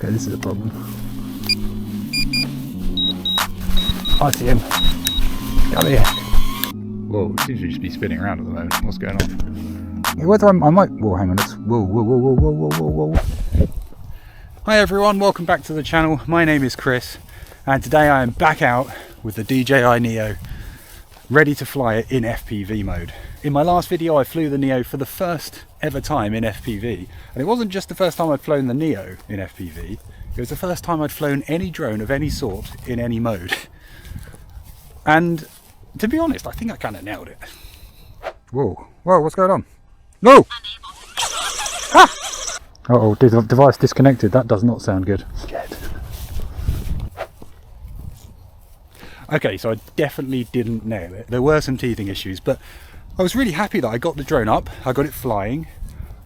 Okay, this is a problem. I see him. Come here. Whoa, it seems to just be spinning around at the moment. What's going on? Whether I might... Whoa, hang on. Let's... Whoa. Hi everyone, welcome back to the channel. My name is Chris, and today I am back out with the DJI Neo, ready to fly it in FPV mode. In my last video I flew the Neo for the first ever time in FPV, and it wasn't just the first time I'd flown the Neo in FPV, it was the first time I'd flown any drone of any sort in any mode. And to be honest, I think I kind of nailed it. Whoa, what's going on? No! Ah! Uh-oh, device disconnected. That does not sound good. Scared. Okay, so I definitely didn't nail it. There were some teething issues, but I was really happy that I got the drone up, I got it flying,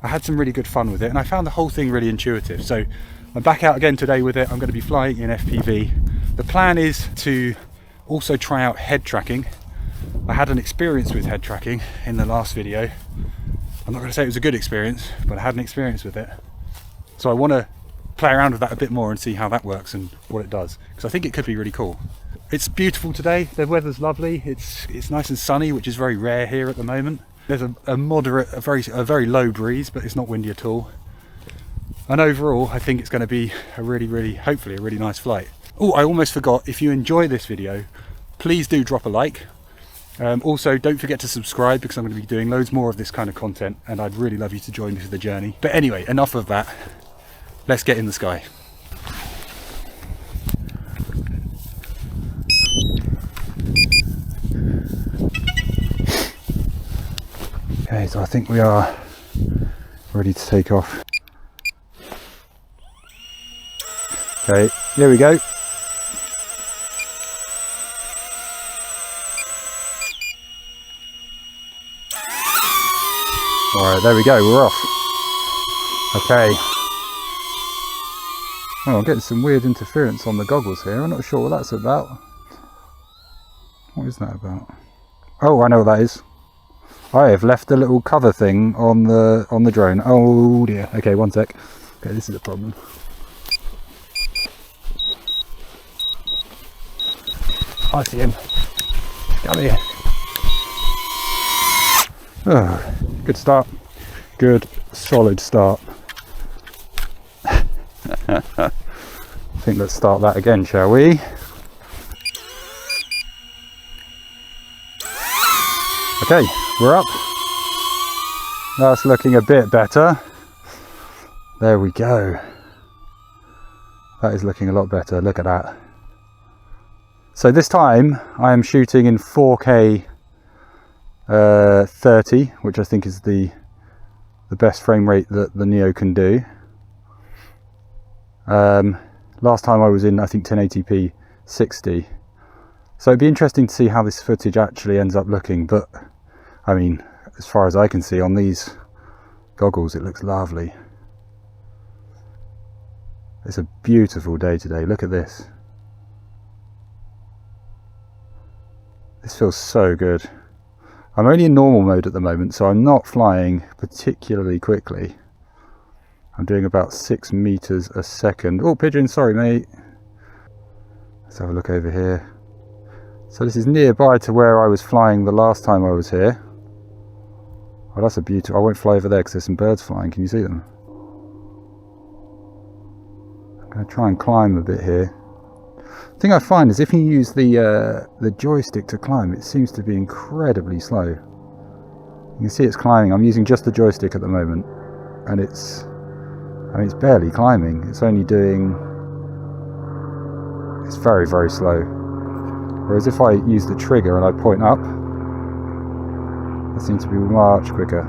I had some really good fun with it, and I found the whole thing really intuitive. So I'm back out again today with it. I'm going to be flying in FPV. The plan is to also try out head tracking. I had an experience with head tracking in the last video. I'm not going to say it was a good experience, but I had an experience with it. So I want to play around with that a bit more and see how that works and what it does, because I think it could be really cool. It's beautiful today, the weather's lovely, it's nice and sunny, which is very rare here at the moment. There's a moderate, a very low breeze, but it's not windy at all. And overall, I think it's going to be hopefully a really nice flight. Oh, I almost forgot, if you enjoy this video, please do drop a like. Also, don't forget to subscribe, because I'm going to be doing loads more of this kind of content, and I'd really love you to join me for the journey. But anyway, enough of that. Let's get in the sky. Okay, so I think we are ready to take off. Okay, here we go. Alright, there we go, we're off. Okay. Oh, I'm getting some weird interference on the goggles here. I'm not sure what that's about. What is that about? Oh, I know what that is. I have left the little cover thing on the drone. Oh dear. Okay, one sec. Okay, this is a problem. I see him. Come here. Oh, good start. Good, solid start. I think let's start that again, shall we? Okay, we're up. That's looking a bit better. There we go. That is looking a lot better. Look at that. So this time I am shooting in 4K 30, which I think is the best frame rate that the Neo can do. Last time I was in, I think, 1080p 60. So it'd be interesting to see how this footage actually ends up looking, but I mean, as far as I can see on these goggles, it looks lovely. It's a beautiful day today. Look at this. This feels so good. I'm only in normal mode at the moment, so I'm not flying particularly quickly. I'm doing about 6 meters a second. Oh, pigeon, sorry mate. Let's have a look over here. So this is nearby to where I was flying the last time I was here. Oh, that's a beautiful... I won't fly over there because there's some birds flying. Can you see them? I'm going to try and climb a bit here. The thing I find is if you use the joystick to climb, it seems to be incredibly slow. You can see it's climbing. I'm using just the joystick at the moment, and it's barely climbing. It's only doing... It's very, very slow. Whereas if I use the trigger and I point up, it seems to be much quicker.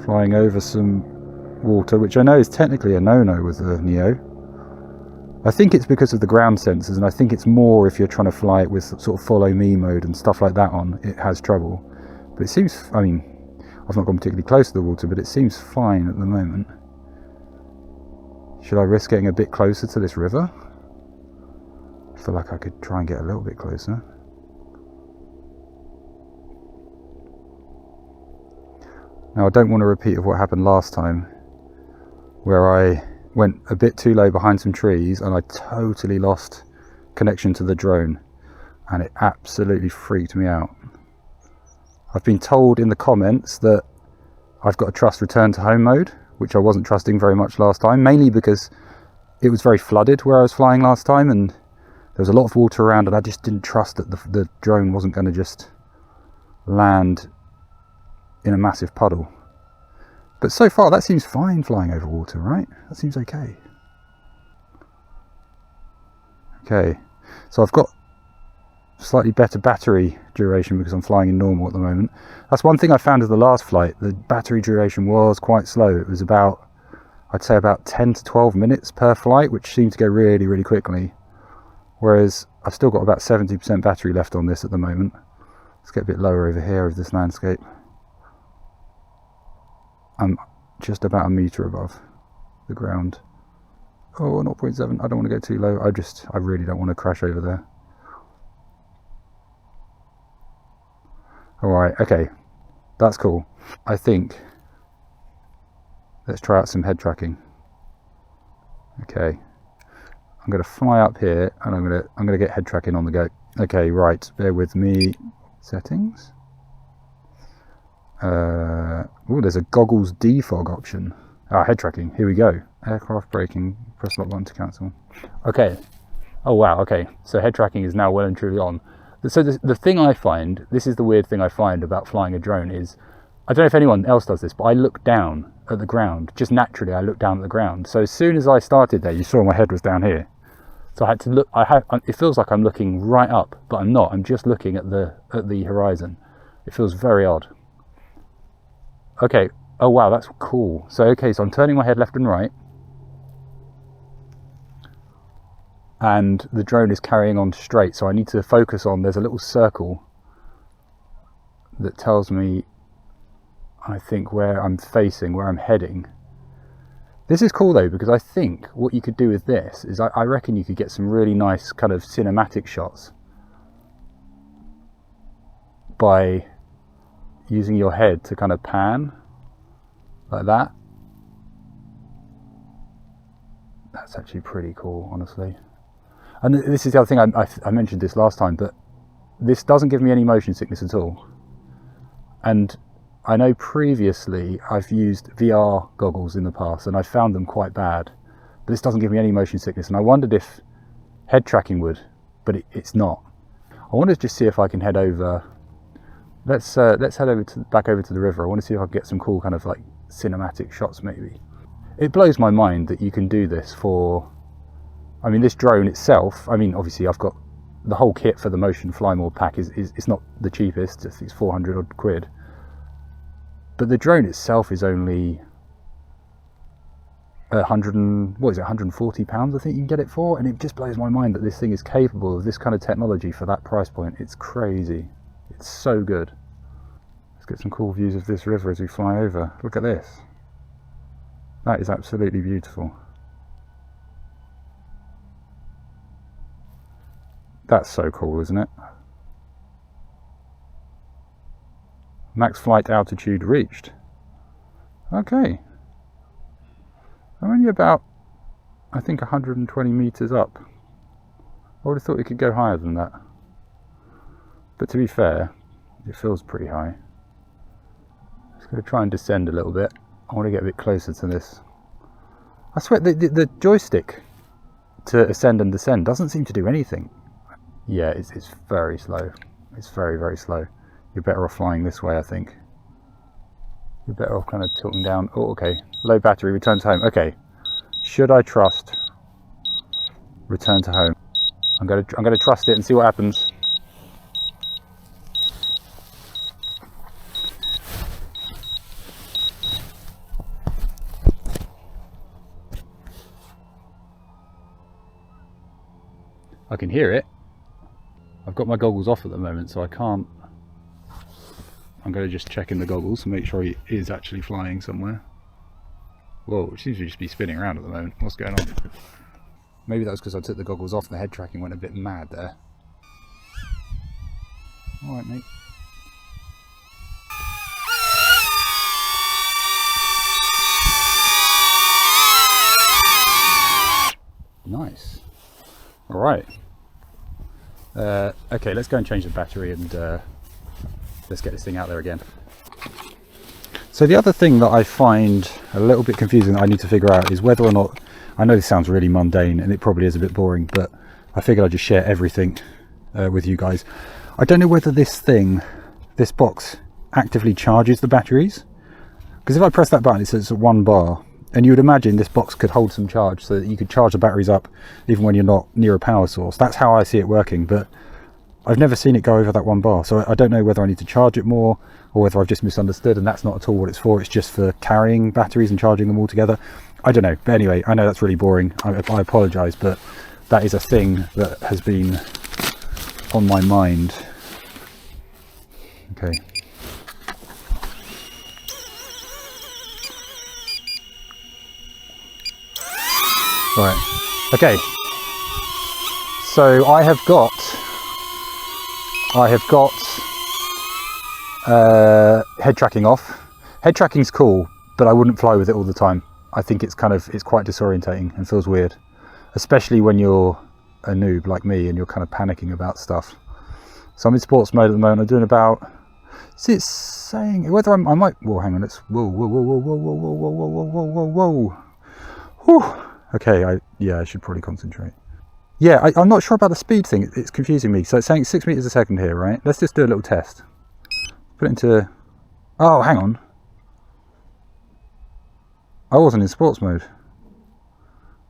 Flying over some water, which I know is technically a no-no with the Neo. I think it's because of the ground sensors, and I think it's more if you're trying to fly it with sort of follow me mode and stuff like that on, it has trouble. But it seems, I mean, I've not gone particularly close to the water, but it seems fine at the moment. Should I risk getting a bit closer to this river? I feel like I could try and get a little bit closer. Now I don't want a repeat of what happened last time, where I went a bit too low behind some trees and I totally lost connection to the drone, and it absolutely freaked me out. I've been told in the comments that I've got to trust return to home mode, which I wasn't trusting very much last time, mainly because it was very flooded where I was flying last time and there was a lot of water around, and I just didn't trust that the drone wasn't going to just land in a massive puddle. But so far that seems fine flying over water, right? That seems okay. Okay, so I've got slightly better battery duration because I'm flying in normal at the moment. That's one thing I found with the last flight. The battery duration was quite slow. It was about, I'd say about 10 to 12 minutes per flight, which seemed to go really, really quickly. Whereas I've still got about 70% battery left on this at the moment. Let's get a bit lower over here of this landscape. I'm just about a meter above the ground. Oh, 0.7. I don't want to go too low. I really don't want to crash over there. Alright, okay. That's cool. I think let's try out some head tracking. Okay. I'm going to fly up here and I'm going to get head tracking on the go. Okay, right. Bear with me. Settings. Oh, there's a goggles defog option. Head tracking. Here we go. Aircraft braking. Press lock button to cancel. Okay. Oh wow. Okay. So head tracking is now well and truly on. So the thing I find, this is the weird thing I find about flying a drone is, I don't know if anyone else does this, but I look down at the ground. Just naturally, I look down at the ground. So as soon as I started there, you saw my head was down here. So I had to look. It feels like I'm looking right up, but I'm not. I'm just looking at the horizon. It feels very odd. Okay. Oh wow, that's cool. So okay, so I'm turning my head left and right, and the drone is carrying on straight. So I need to focus on. There's a little circle that tells me, I think, where I'm facing, where I'm heading. This is cool though, because I think what you could do with this is I reckon you could get some really nice kind of cinematic shots by using your head to kind of pan like that. That's actually pretty cool, honestly. And this is the other thing, I mentioned this last time, but this doesn't give me any motion sickness at all. And I know previously I've used VR goggles in the past and I found them quite bad, but this doesn't give me any motion sickness, and I wondered if head tracking would, but it's not. I want to just see if I can head over. Let's head over back over to the river. I want to see if I can get some cool kind of like cinematic shots maybe. It blows my mind that you can do this for, I mean, this drone itself, I mean, obviously I've got the whole kit for the Motion Fly More pack is not the cheapest, it's 400 odd quid. But the drone itself is only 140 pounds, I think you can get it for, and it just blows my mind that this thing is capable of this kind of technology for that price point. It's crazy. It's so good. Let's get some cool views of this river as we fly over. Look at this. That is absolutely beautiful. That's so cool, isn't it? Max flight altitude reached. Okay. I'm only about, I think, 120 meters up. I would have thought it could go higher than that. But to be fair, it feels pretty high. Just going to try and descend a little bit. I want to get a bit closer to this. I swear, the joystick to ascend and descend doesn't seem to do anything. Yeah, it's very slow. It's very, very slow. You're better off flying this way, I think. You're better off kind of tilting down. Oh, okay. Low battery, return to home. Okay. Should I trust return to home? I'm gonna trust it and see what happens. I can hear it. I've got my goggles off at the moment, so I can't. I'm going to just check in the goggles to make sure he is actually flying somewhere. Whoa, it seems to just be spinning around at the moment. What's going on? Maybe that was because I took the goggles off and the head tracking went a bit mad there. Alright, mate. Nice. All right. Okay, let's go and change the battery and let's get this thing out there again. So the other thing that I find a little bit confusing that I need to figure out is whether or not, I know this sounds really mundane and it probably is a bit boring, but I figured I'd just share everything with you guys. I don't know whether this box actively charges the batteries, because if I press that button it says 1 bar, and you would imagine this box could hold some charge so that you could charge the batteries up even when you're not near a power source. That's how I see it working, but I've never seen it go over that 1 bar, so I don't know whether I need to charge it more or whether I've just misunderstood and that's not at all what it's for. It's just for carrying batteries and charging them all together. I don't know, but anyway, I know that's really boring. I apologise, but that is a thing that has been on my mind. Okay. Right. Okay. So I have got head tracking off. Head tracking's cool, but I wouldn't fly with it all the time. I think it's quite disorientating and feels weird, especially when you're a noob like me and you're kind of panicking about stuff. So I'm in sports mode at the moment. I'm doing about, see, it's saying whether I might, whoa, hang on, let's, whoa, whew. Okay, I should probably concentrate. Yeah, I'm not sure about the speed thing. It's confusing me. So it's saying 6 meters a second here, right? Let's just do a little test. Put it into, oh, hang on. I wasn't in sports mode.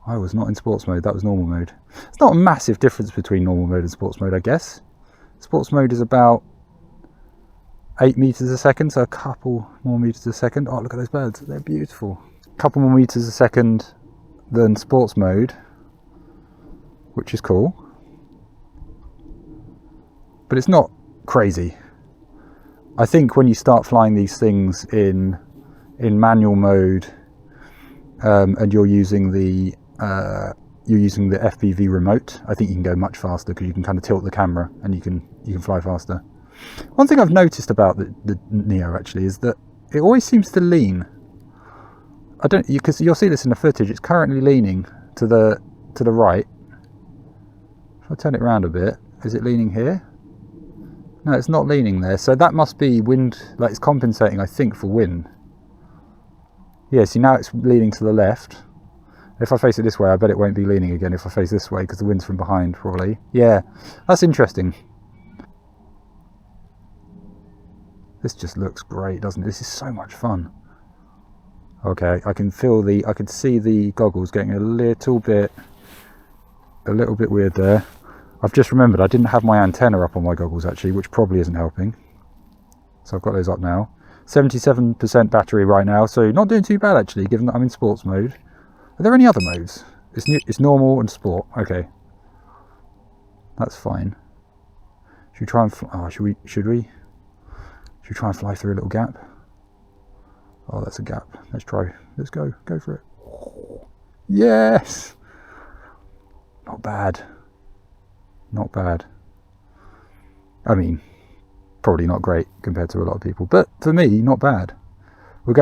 I was not in sports mode. That was normal mode. It's not a massive difference between normal mode and sports mode, I guess. Sports mode is about 8 meters a second, so a couple more meters a second. Oh, look at those birds. They're beautiful. A couple more meters a second than sports mode, which is cool. But it's not crazy. I think when you start flying these things in manual mode, and you're using the FPV remote, I think you can go much faster because you can kind of tilt the camera and you can fly faster. One thing I've noticed about the Neo actually is that it always seems to lean. Because you'll see this in the footage. It's currently leaning to the right. If I turn it around a bit, is it leaning here? No, it's not leaning there. So that must be wind. Like, it's compensating, I think, for wind. Yeah, see, now it's leaning to the left. If I face it this way, I bet it won't be leaning again if I face this way, because the wind's from behind, probably. Yeah, that's interesting. This just looks great, doesn't it? This is so much fun. Okay, I can see the goggles getting a little bit weird there. I've just remembered I didn't have my antenna up on my goggles actually, which probably isn't helping. So I've got those up now. 77% battery right now, so not doing too bad actually, given that I'm in sports mode. Are there any other modes? It's normal and sport. Okay, that's fine. Should we try and should we try and fly through a little gap? Oh, that's a gap. Let's try. Let's go for it. Oh, yes. Not bad. Not bad. I mean, probably not great compared to a lot of people, but for me, not bad. We're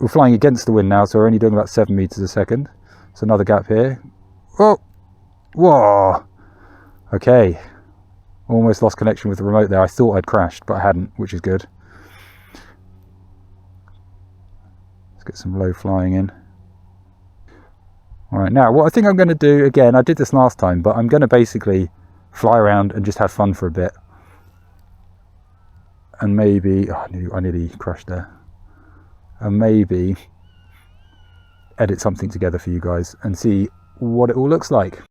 flying against the wind now, so we're only doing about 7 meters a second. So another gap here. Oh, whoa. Okay. Almost lost connection with the remote there. I thought I'd crashed, but I hadn't, which is good. Let's get some low flying in. All right, now what I think I'm going to do, again, I did this last time, but I'm going to basically fly around and just have fun for a bit. And maybe, oh, I nearly crashed there. And maybe edit something together for you guys and see what it all looks like.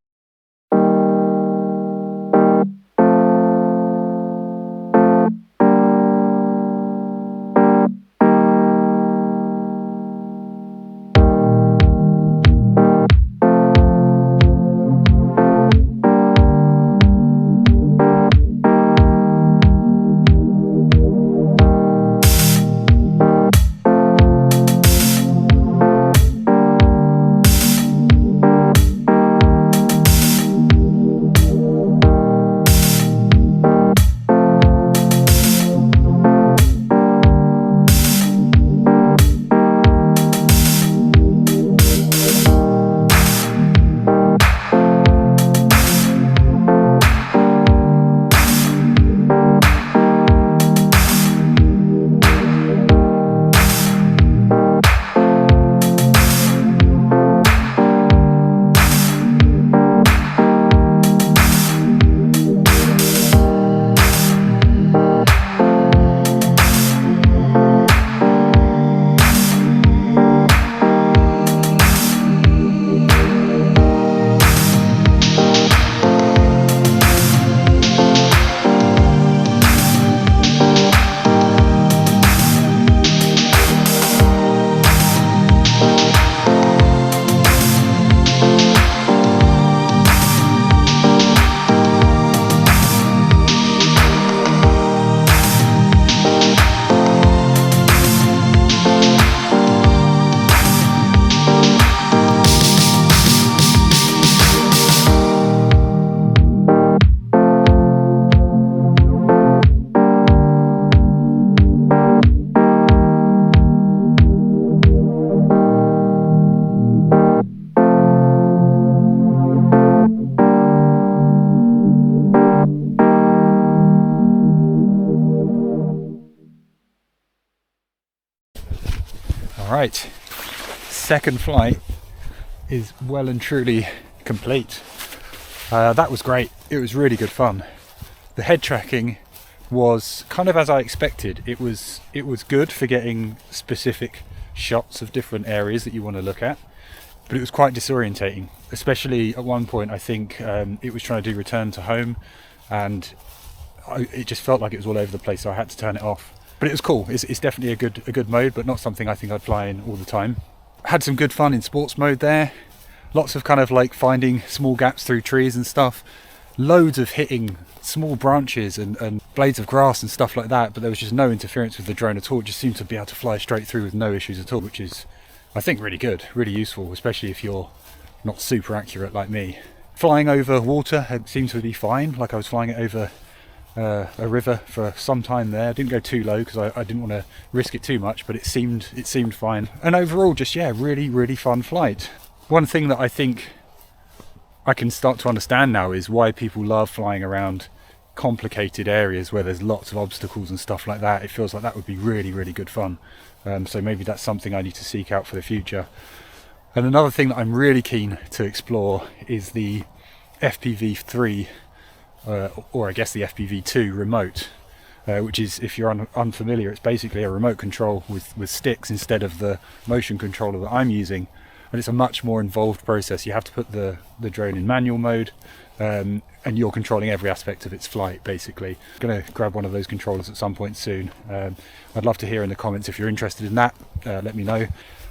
Right, second flight is well and truly complete. That was great. It was really good fun. The head tracking was kind of as I expected. It was good for getting specific shots of different areas that you want to look at, but it was quite disorientating, especially at one point. I think it was trying to do return to home, and it just felt like it was all over the place, so I had to turn it off. But it was cool. It's definitely a good mode, but not something I think I'd fly in all the time. Had some good fun in sports mode there. Lots of kind of like finding small gaps through trees and stuff. Loads of hitting small branches and blades of grass and stuff like that, but there was just no interference with the drone at all. It just seemed to be able to fly straight through with no issues at all, which is, I think, really good, really useful, especially if you're not super accurate like me. Flying over water seemed to be fine, like I was flying it over a river for some time there. I didn't go too low because I didn't want to risk it too much, but it seemed fine. And overall, just really fun flight. One thing that I think I can start to understand now is why people love flying around complicated areas where there's lots of obstacles and stuff like that. It feels like that would be really good fun. So maybe that's something I need to seek out for the future. And another thing that I'm really keen to explore is the FPV 3 or I guess the FPV 2 remote, which is, if you're unfamiliar, it's basically a remote control with sticks instead of the motion controller that I'm using. And it's a much more involved process. You have to put the drone in manual mode, and you're controlling every aspect of its flight, basically. I'm going to grab one of those controllers at some point soon. I'd love to hear in the comments if you're interested in that. Let me know.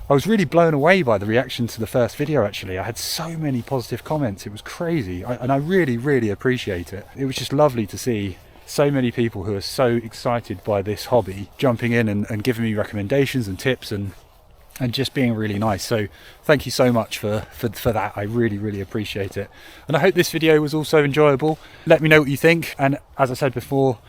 I was really blown away by the reaction to the first video, actually. I had so many positive comments. It was crazy, and I really appreciate it. It was just lovely to see so many people who are so excited by this hobby jumping in and giving me recommendations and tips and just being really nice. So thank you so much for that. I really appreciate it, and I hope this video was also enjoyable. Let me know what you think, and as I said before,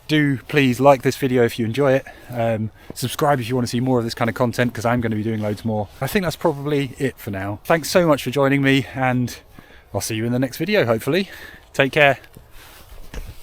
do please like this video if you enjoy it. Subscribe if you want to see more of this kind of content, because I'm going to be doing loads more. I think that's probably it for now. Thanks so much for joining me, and I'll see you in the next video, hopefully. Take care.